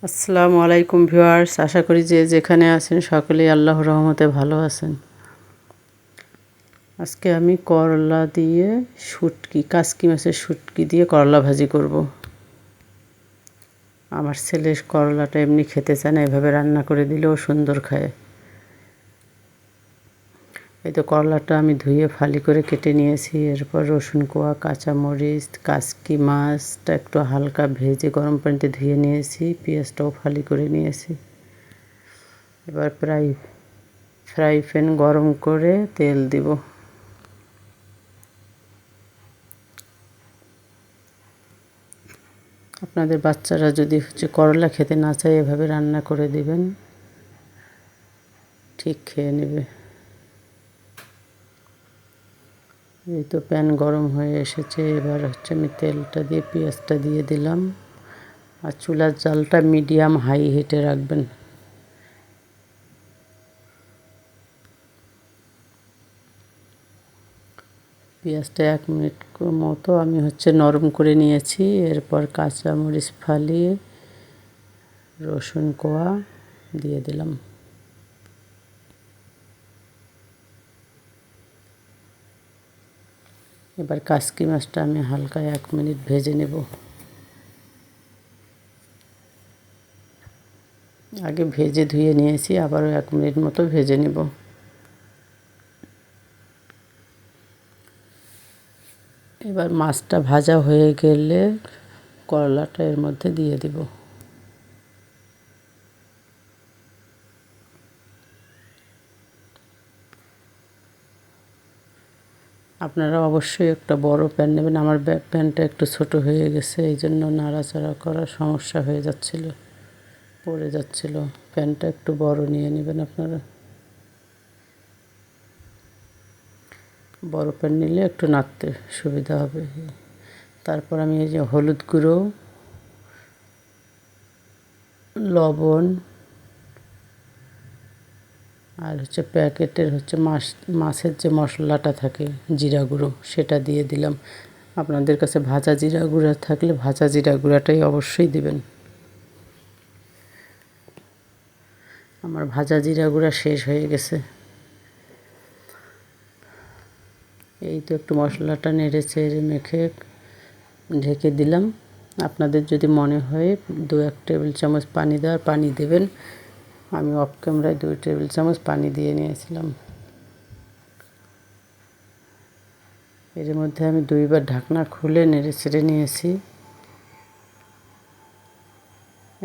আসসালামু আলাইকুম ভিউয়ার্স, আশা করি যে যেখানে আছেন সকলেই আল্লাহর রহমতে ভালো আছেন। আজকে আমি করলা দিয়ে কাসকি মাছের শুটকি দিয়ে করলা ভাজি করব। আমার ছেলে করলাটা এমনি খেতে চায় না, এভাবে রান্না করে দিলেও সুন্দর খায়। এই তো করলাটা আমি ধুয়ে ফালি করে কেটে নিয়েছি। এরপর রসুন কোয়া, কাঁচামরিচ, কাসকি মাছটা একটু হালকা ভেজে গরম পানিতে ধুয়ে নিয়েছি। পেঁয়াজটাও ফালি করে নিয়েছি। এবার ফ্রাই প্যান গরম করে তেল দিব। আপনাদের বাচ্চারা যদি করলা খেতে না চায়, এভাবে রান্না করে দিবেন, ঠিক খেয়ে নেবে। এই তো প্যান গরম হয়ে এসেছে। এবার আমি তেলটা দিয়ে পেঁয়াজটা দিয়ে দিলাম। আর চুলার জালটা মিডিয়াম হাই হিটে রাখবেন। পেঁয়াজটা 1 মিনিট মতো আমি নরম করে নিয়েছি। এরপর কাঁচামরিচ ফালিয়ে রসুন কোয়া দিয়ে দিলাম। এবার কাসকি মাছটা আমি হালকা 1 মিনিট ভেজে নেব। আগে ভেজে ধুয়ে নিয়েছি, আবারও 1 মিনিট মতো ভেজে নেব। এবার মাছটা ভাজা হয়ে গেলে করলাটা এর মধ্যে দিয়ে দিব। আপনারা অবশ্যই একটা বড় প্যান নেবেন। আমার প্যানটা একটু ছোট হয়ে গেছে, এই জন্য নাড়াচাড়া করার সমস্যা হয়ে যাচ্ছিল, পড়ে যাচ্ছিল। প্যানটা একটু বড় নিয়ে নেবেন আপনারা। বড় প্যান নিলে একটু নাড়তে সুবিধা হবে। তারপর আমি এই যে হলুদ গুঁড়ো, লবণ আর প্যাকেটের মাছের যে মশলাটা থাকে জিরা গুঁড়ো, সেটা দিয়ে দিলাম। আপনাদের কাছে ভাজা জিরা গুঁড়া থাকলে ভাজা জিরা গুঁড়াটাই অবশ্যই দিবেন। আমার ভাজা জিরা গুঁড়া শেষ হয়ে গেছে। এই তো একটু মশলাটা নেড়ে চেড়ে মেখে ঢেকে দিলাম। আপনাদের যদি মনে হয় 2-1 টেবিল চামচ পানি দেওয়ার, পানি দেবেন। আমি অফ ক্যামেরায় 2 টেবিল চামচ পানি দিয়ে নিয়েছিলাম। এর মধ্যে আমি 2বার ঢাকনা খুলে নেড়ে চেড়ে নিয়েছি।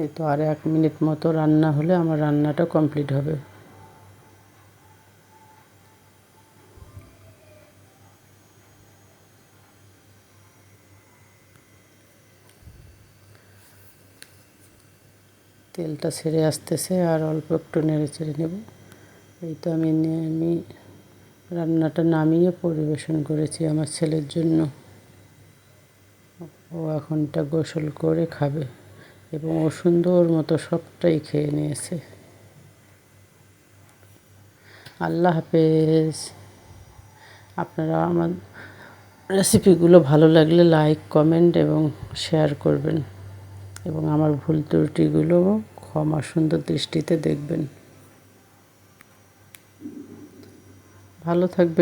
এই তো আর 1 মিনিট মতো রান্না হলে আমার রান্নাটা কমপ্লিট হবে। তেলটা ছেড়ে আসতেছে, আর অল্প একটু নেড়ে চেড়ে নেব। এই তো আমি রান্নাটা নামিয়ে পরিবেশন করেছি আমার ছেলের জন্য। ও এখন এটা গোসল করে খাবে এবং ও সুন্দর মতো সবটাই খেয়ে নিয়েছে। আল্লাহ হাফেজ। আপনারা আমার রেসিপিগুলো ভালো লাগলে লাইক, কমেন্ট এবং শেয়ার করবেন, এবং আমার ভুল ত্রুটিগুলো ক্ষমা সুন্দর দৃষ্টিতে দেখবেন। ভালো থাকবেন।